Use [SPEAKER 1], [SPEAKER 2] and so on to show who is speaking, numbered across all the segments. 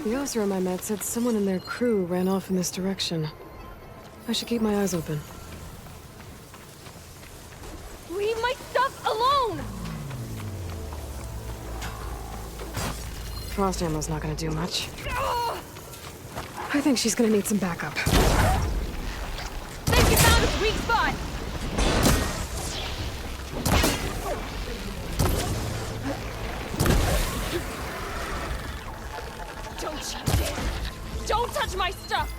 [SPEAKER 1] The officer I met said someone in their crew ran off in this direction. I should keep my eyes open.
[SPEAKER 2] Leave my stuff alone!
[SPEAKER 1] Frost ammo's not gonna do much. I think she's gonna need some backup.
[SPEAKER 2] Think you found its weak spot! Don't you dare! Don't touch my stuff!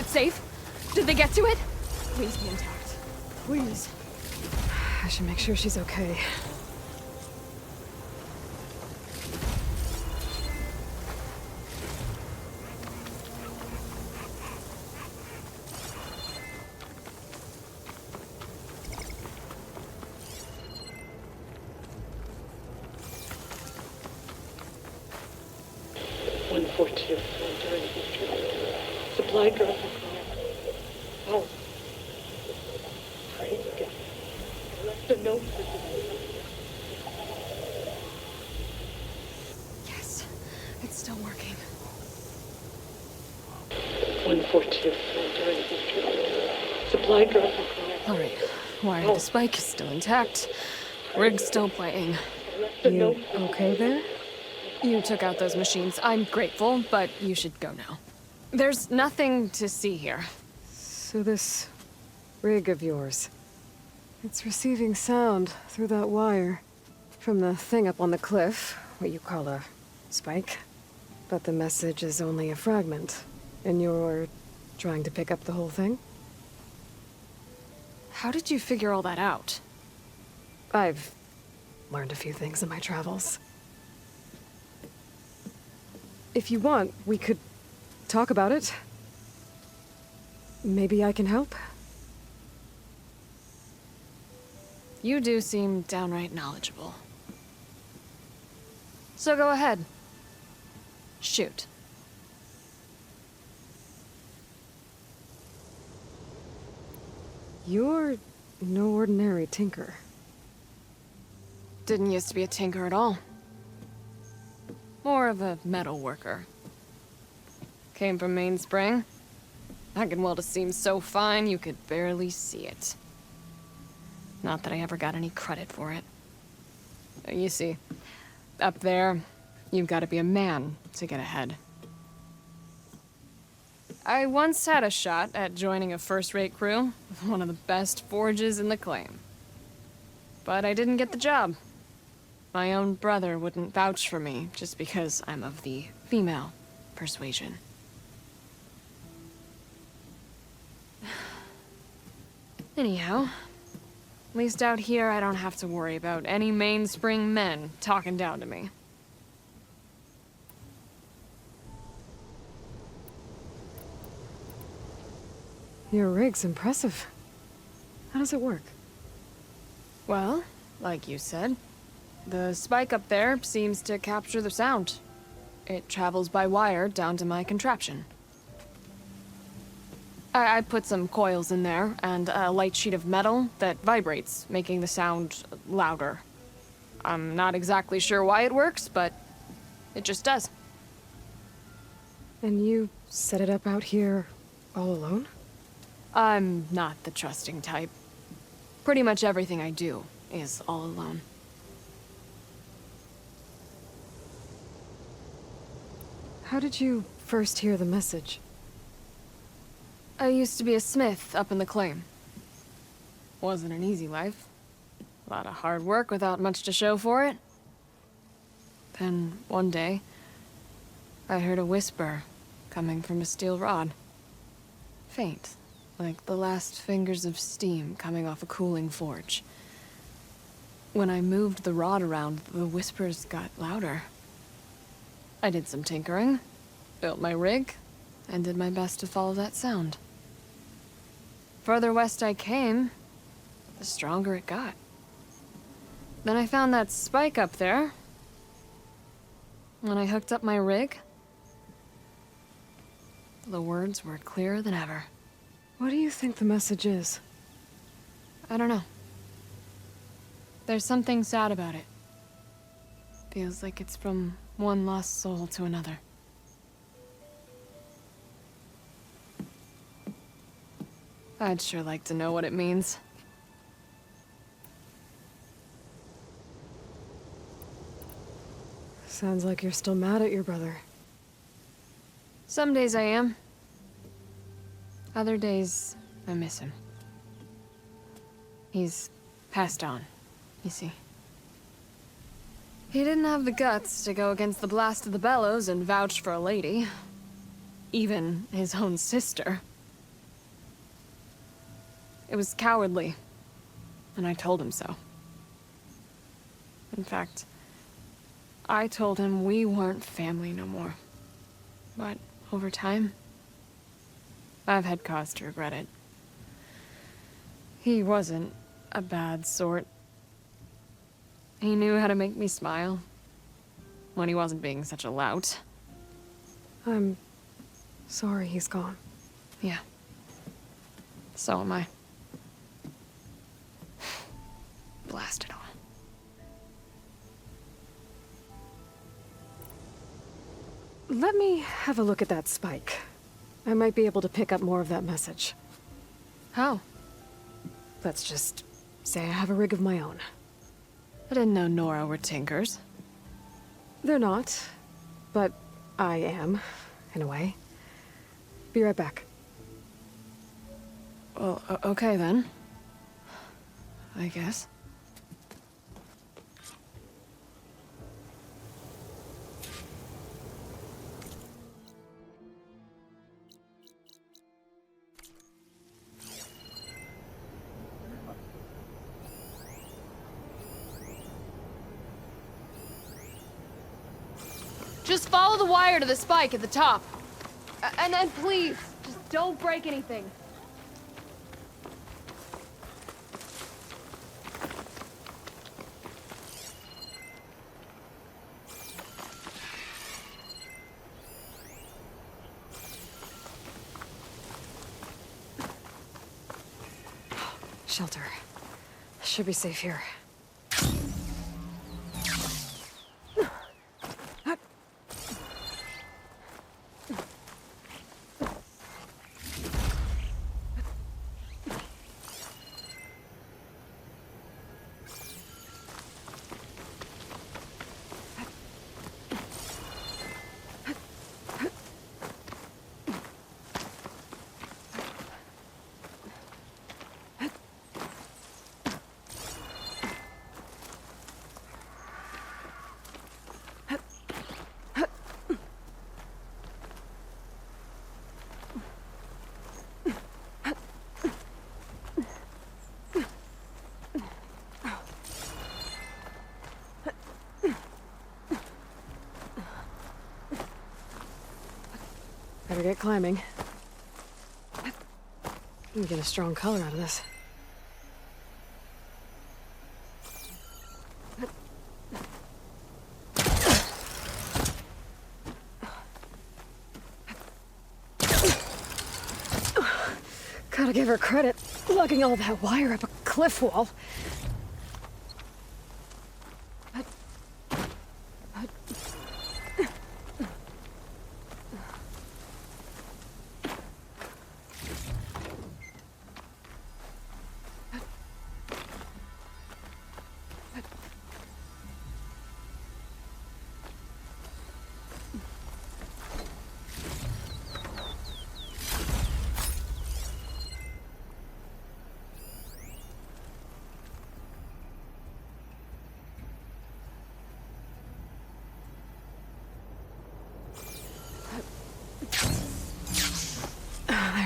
[SPEAKER 2] Safe? Did they get to it? Please be intact. Please.
[SPEAKER 1] I should make sure she's okay.
[SPEAKER 3] Supply drop. Oh. Praise God. I left a note for today.
[SPEAKER 1] Yes, it's still working.
[SPEAKER 3] 142. Supply drop.
[SPEAKER 1] All right, wire to the spike is still intact. Rig's still playing. You okay there? You took out those machines. I'm grateful, but you should go now. There's nothing to see here. So this rig of yours, it's receiving sound through that wire from the thing up on the cliff, what you call a spike. But the message is only a fragment, and you're trying to pick up the whole thing? How did you figure all that out? I've learned a few things in my travels. If you want, we could talk about it. Maybe I can help? You do seem downright knowledgeable. So go ahead. Shoot. You're no ordinary tinker. Didn't used to be a tinker at all. More of a metal worker. Came from Mainspring. I can weld a seam so fine you could barely see it. Not that I ever got any credit for it. You see, up there, you've got to be a man to get ahead. I once had a shot at joining a first-rate crew with one of the best forges in the claim. But I didn't get the job. My own brother wouldn't vouch for me just because I'm of the female persuasion. Anyhow, at least out here I don't have to worry about any Mainspring men talking down to me. Your rig's impressive. How does it work? Well, like you said, the spike up there seems to capture the sound. It travels by wire down to my contraption. I put some coils in there and a light sheet of metal that vibrates, making the sound louder. I'm not exactly sure why it works, but it just does. And you set it up out here all alone? I'm not the trusting type. Pretty much everything I do is all alone. How did you first hear the message? I used to be a smith up in the claim. Wasn't an easy life. A lot of hard work without much to show for it. Then, one day, I heard a whisper coming from a steel rod. Faint, like the last fingers of steam coming off a cooling forge. When I moved the rod around, the whispers got louder. I did some tinkering, built my rig, and did my best to follow that sound. Further west I came, the stronger it got. Then I found that spike up there. When I hooked up my rig, the words were clearer than ever. What do you think the message is? I don't know. There's something sad about it. Feels like it's from one lost soul to another. I'd sure like to know what it means. Sounds like you're still mad at your brother. Some days I am. Other days, I miss him. He's passed on, you see. He didn't have the guts to go against the blast of the bellows and vouch for a lady. Even his own sister. It was cowardly, and I told him so. In fact, I told him we weren't family no more. But over time, I've had cause to regret it. He wasn't a bad sort. He knew how to make me smile when he wasn't being such a lout. I'm sorry he's gone. Yeah. So am I. Blast it all. Let me have a look at that spike. I might be able to pick up more of that message. How? Let's just say I have a rig of my own. I didn't know Nora were tinkers. They're not, but I am, in a way. Be right back. Well, okay then. I guess. Just follow the wire to the spike at the top. And then please, just don't break anything. Shelter. Should be safe here. Better get climbing. You can get a strong color out of this. Gotta give her credit, lugging all that wire up a cliff wall.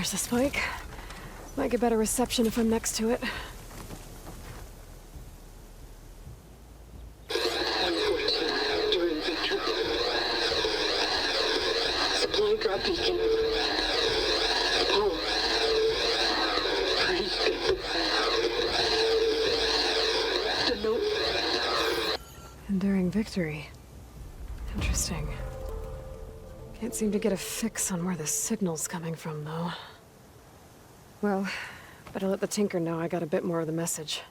[SPEAKER 1] There's a spike. Might get better reception if I'm next to it.
[SPEAKER 3] 114 during victory. Supply drop beacon. Power. Please get the left a note.
[SPEAKER 1] Enduring victory. Interesting. Can't seem to get a fix on where the signal's coming from, though. Well, better let the Tinker know I got a bit more of the message.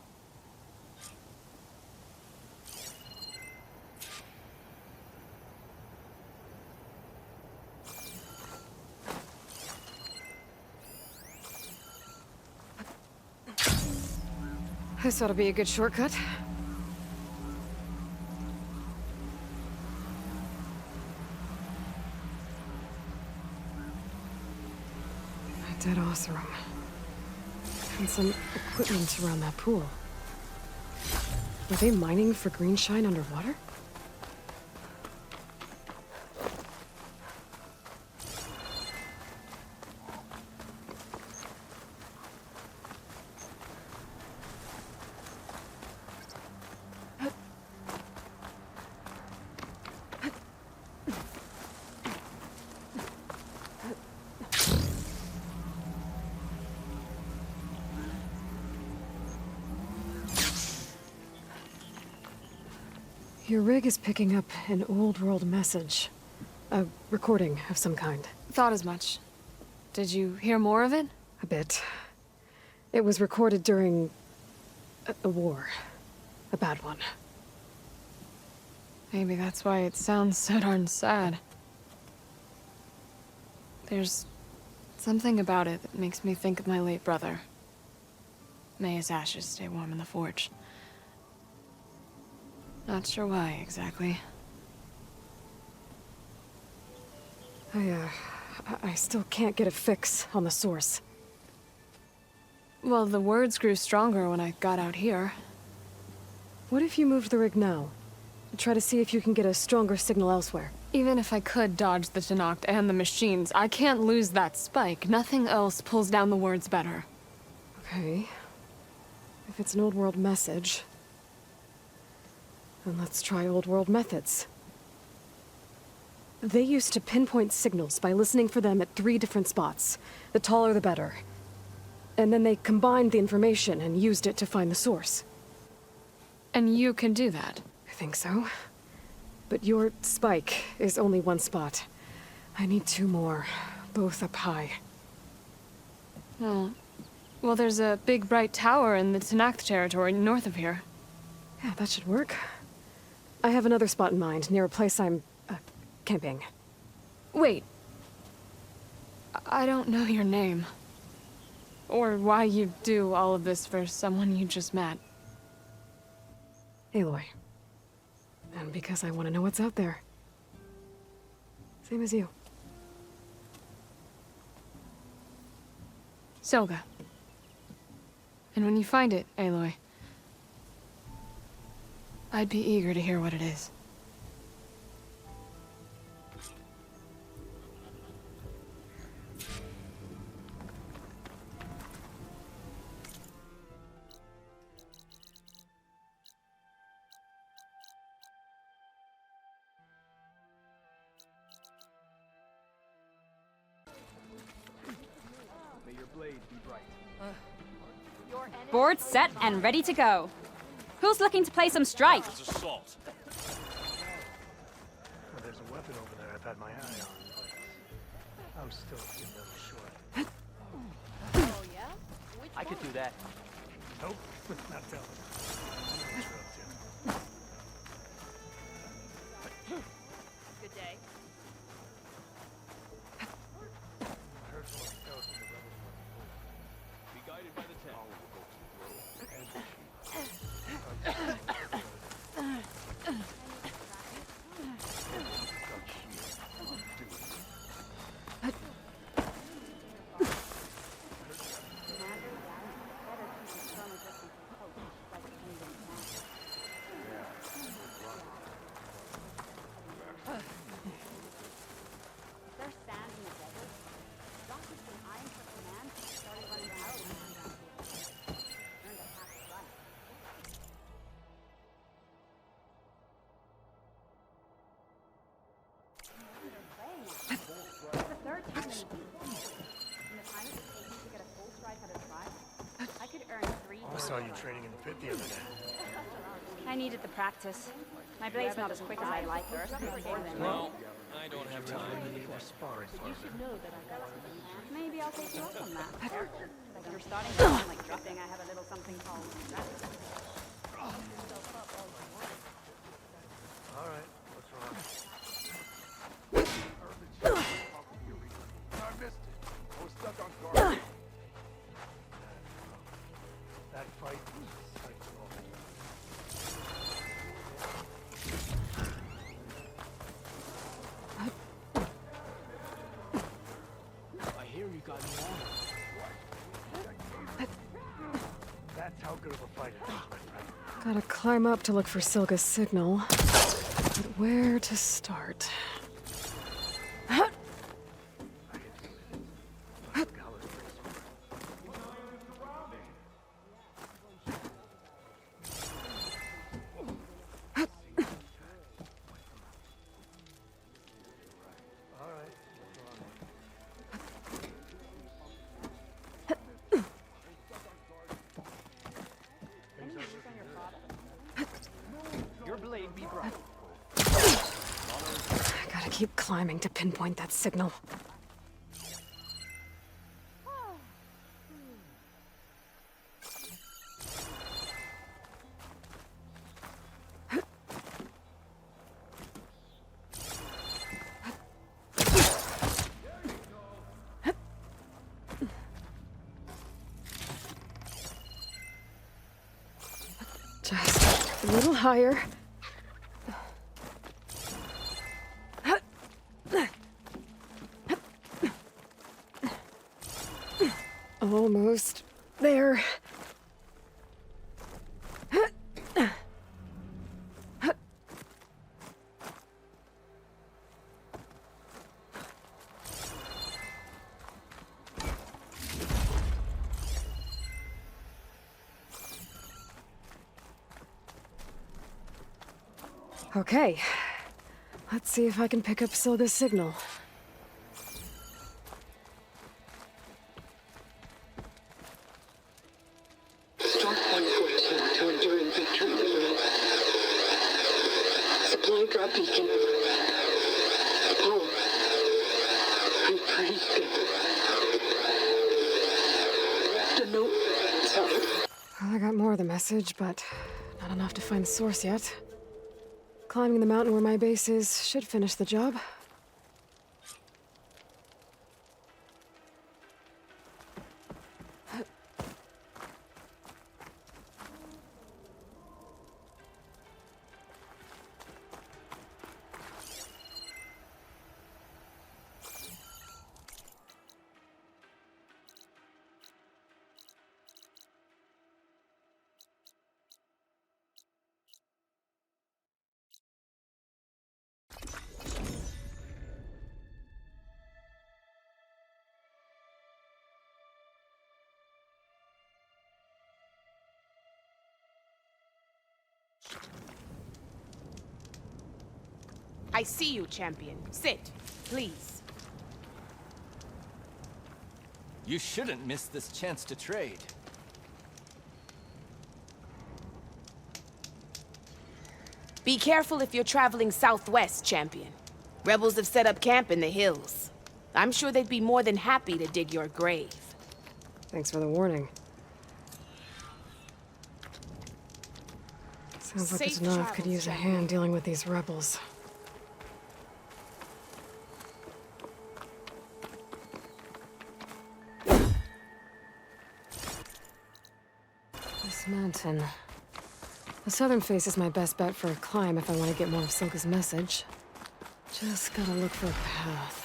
[SPEAKER 1] This ought to be a good shortcut. A dead Oseram. And some equipment around that pool. Were they mining for greenshine underwater? Your rig is picking up an old world message. A recording of some kind.
[SPEAKER 2] Thought as much. Did you hear more of it?
[SPEAKER 1] A bit. It was recorded during a war. A bad one.
[SPEAKER 2] Maybe that's why it sounds so darn sad. There's something about it that makes me think of my late brother. May his ashes stay warm in the forge. Not sure why, exactly.
[SPEAKER 1] I still can't get a fix on the source.
[SPEAKER 2] Well, the words grew stronger when I got out here.
[SPEAKER 1] What if you moved the rig now? Try to see if you can get a stronger signal elsewhere.
[SPEAKER 2] Even if I could dodge the Tenakth and the machines, I can't lose that spike. Nothing else pulls down the words better.
[SPEAKER 1] Okay. If it's an old world message, then let's try old world methods. They used to pinpoint signals by listening for them at 3 different spots. The taller the better. And then they combined the information and used it to find the source.
[SPEAKER 2] And you can do that.
[SPEAKER 1] I think so. But your spike is only 1 spot. I need 2 more, both up high.
[SPEAKER 2] Oh. Well, there's a big bright tower in the Tenakth territory north of here.
[SPEAKER 1] Yeah, that should work. I have another spot in mind, near a place I'm, camping.
[SPEAKER 2] Wait. I don't know your name. Or why you do all of this for someone you just met.
[SPEAKER 1] Aloy. And because I want to know what's out there. Same as you.
[SPEAKER 2] Selga. And when you find it, Aloy, I'd be eager to hear what it is.
[SPEAKER 4] May your blade be bright.
[SPEAKER 5] Board set and ready to go. Who's looking to play some strike?
[SPEAKER 4] Assault. Well, there's a weapon over there I've had my eye on, but I'm still a few levels short.
[SPEAKER 5] Oh yeah?
[SPEAKER 6] I could do that.
[SPEAKER 4] Nope, not telling.
[SPEAKER 5] Good day.
[SPEAKER 4] Heard someone else in the rebels running.
[SPEAKER 6] Be guided by the tent.
[SPEAKER 4] saw you training in the pit the other day.
[SPEAKER 5] I needed the practice. My blade's not as quick as I like it.
[SPEAKER 6] Well, I don't have time.
[SPEAKER 5] Maybe I'll take you up on that. You're starting to sound like dropping. I have a little something called gravity.
[SPEAKER 4] All right, what's wrong? I missed it. I was stuck on guard. That fight was psycho.
[SPEAKER 6] I hear you got me on.
[SPEAKER 4] That's how good of a fight it is, my friend.
[SPEAKER 2] Gotta climb up to look for Silga's signal. But where to start?
[SPEAKER 6] Your blade be brought.
[SPEAKER 2] I gotta keep climbing to pinpoint that signal. Just a little higher. Almost there. Okay. Let's see if I can pick up Silga's signal.
[SPEAKER 3] Start 114 to enduring victory. Supply drop beacon. Apollo. I'm pretty good. The note. Sorry.
[SPEAKER 2] Well, I got more of the message, but not enough to find the source yet. Climbing the mountain where my base is should finish the job.
[SPEAKER 7] I see you, champion. Sit, please.
[SPEAKER 6] You shouldn't miss this chance to trade.
[SPEAKER 7] Be careful if you're traveling southwest, champion. Rebels have set up camp in the hills. I'm sure they'd be more than happy to dig your grave.
[SPEAKER 2] Thanks for the warning. Sounds like
[SPEAKER 7] Safe
[SPEAKER 2] the Nav could
[SPEAKER 7] travels,
[SPEAKER 2] use a
[SPEAKER 7] champion.
[SPEAKER 2] hand dealing with these rebels. This mountain. The southern face is my best bet for a climb if I want to get more of Silga's message. Just gotta look for a path.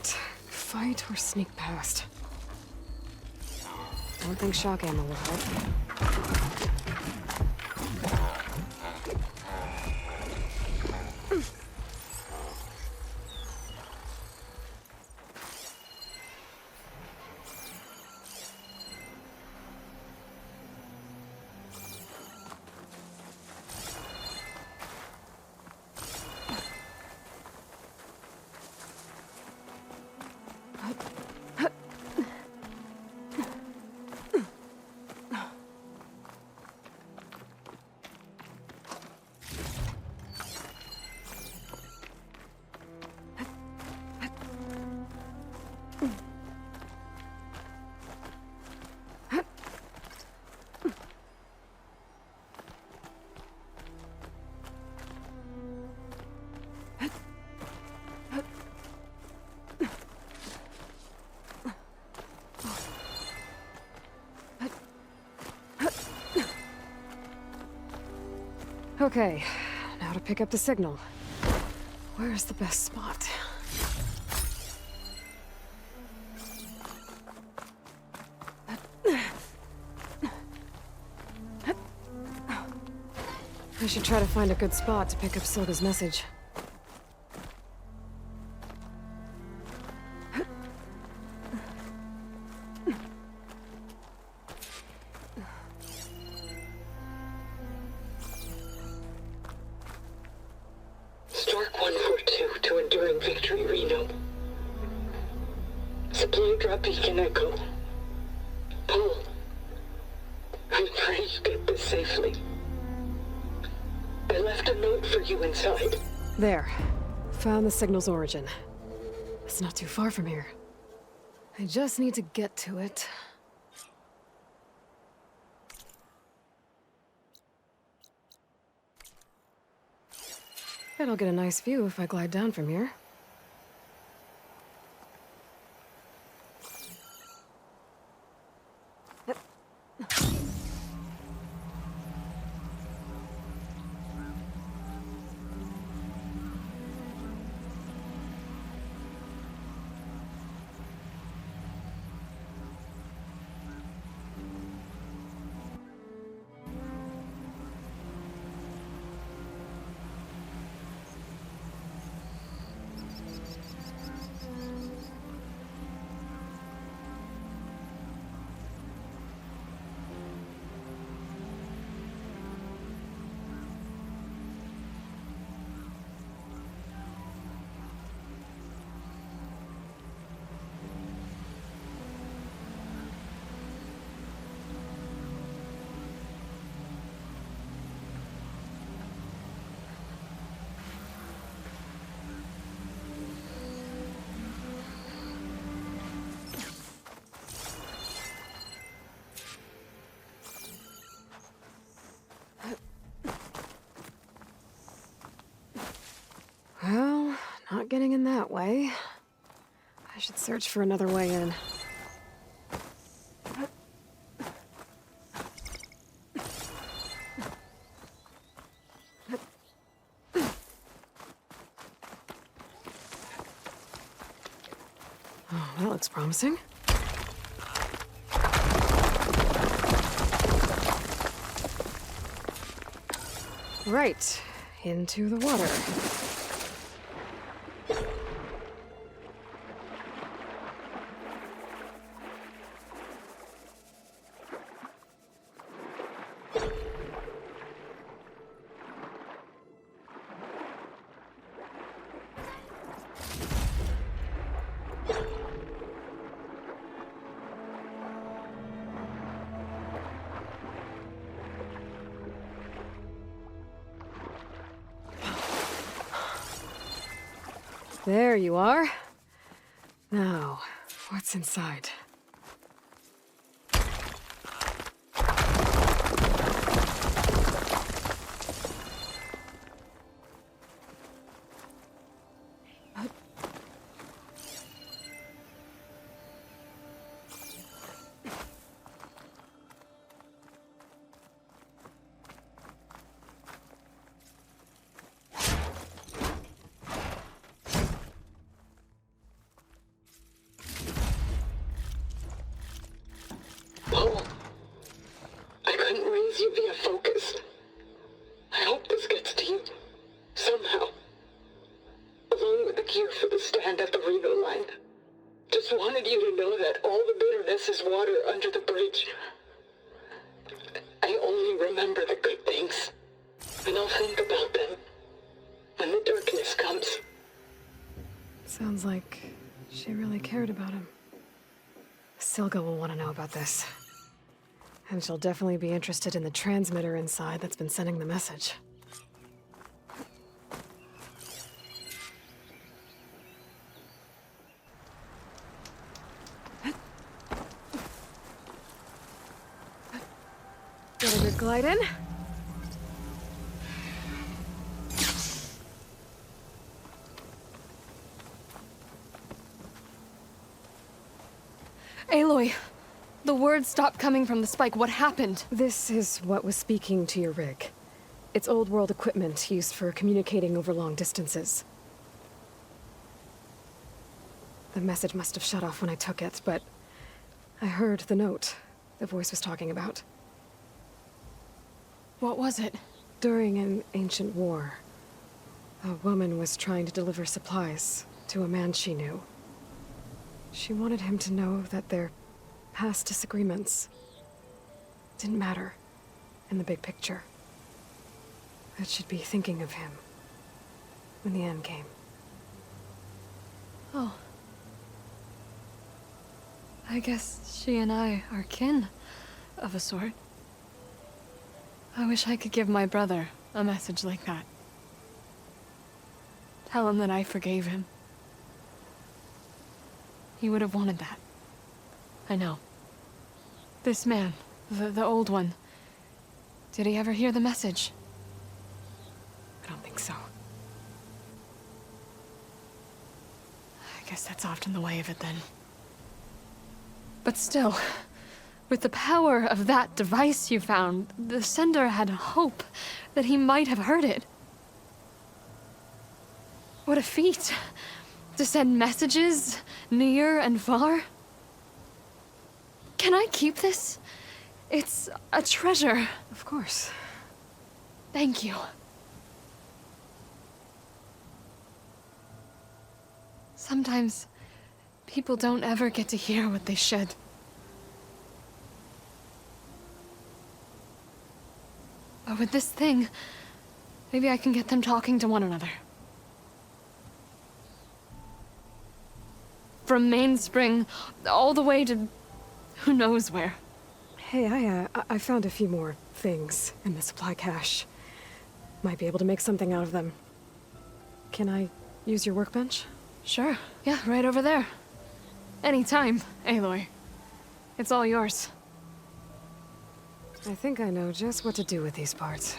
[SPEAKER 2] Right. Fight or sneak past. Don't think shock ammo will help. Okay, now to pick up the signal. Where's the best spot? I should try to find a good spot to pick up Silga's message.
[SPEAKER 3] Stark 142 to Enduring Victory, Reno. Supply drop beacon echo. Paul, I'm trying to get this safely. I left a note for you inside.
[SPEAKER 2] There. Found the signal's origin. It's not too far from here. I just need to get to it. Bet I'll get a nice view if I glide down from here. Well, not getting in that way. I should search for another way in. Oh, that looks promising. Right, into the water. There you are. Now, what's inside?
[SPEAKER 3] here for the stand at the Reno line. Just wanted you to know that all the bitterness is water under the bridge. I only remember the good things, and I'll think about them when the darkness comes.
[SPEAKER 2] Sounds like she really cared about him. Silga will want to know about this. And she'll definitely be interested in the transmitter inside that's been sending the message. Get a good glide in.
[SPEAKER 1] Aloy, the words stopped coming from the spike. What happened?
[SPEAKER 2] This is what was speaking to your rig. It's old world equipment used for communicating over long distances. The message must have shut off when I took it, but I heard the note the voice was talking about.
[SPEAKER 1] What was it?
[SPEAKER 2] During an ancient war, a woman was trying to deliver supplies to a man she knew. She wanted him to know that their past disagreements didn't matter in the big picture. That she'd be thinking of him when the end came.
[SPEAKER 1] Oh. I guess she and I are kin, of a sort. I wish I could give my brother a message like that. Tell him that I forgave him. He would have wanted that. I know. This man, the old one, did he ever hear the message?
[SPEAKER 2] I don't think so.
[SPEAKER 1] I guess that's often the way of it then. But still, with the power of that device you found, the sender had hope that he might have heard it. What a feat! To send messages near and far. Can I keep this? It's a treasure.
[SPEAKER 2] Of course.
[SPEAKER 1] Thank you. Sometimes people don't ever get to hear what they should. But with this thing, maybe I can get them talking to one another. From Mainspring, all the way to who knows where.
[SPEAKER 2] Hey, I found a few more things in the supply cache. Might be able to make something out of them. Can I use your workbench?
[SPEAKER 1] Sure, yeah, right over there. Anytime, Aloy. It's all yours.
[SPEAKER 2] I think I know just what to do with these parts.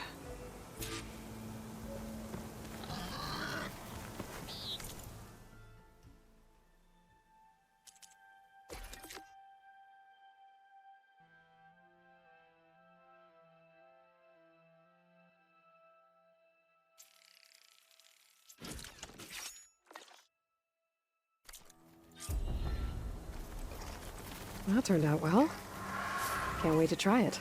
[SPEAKER 2] That turned out well. Can't wait to try it.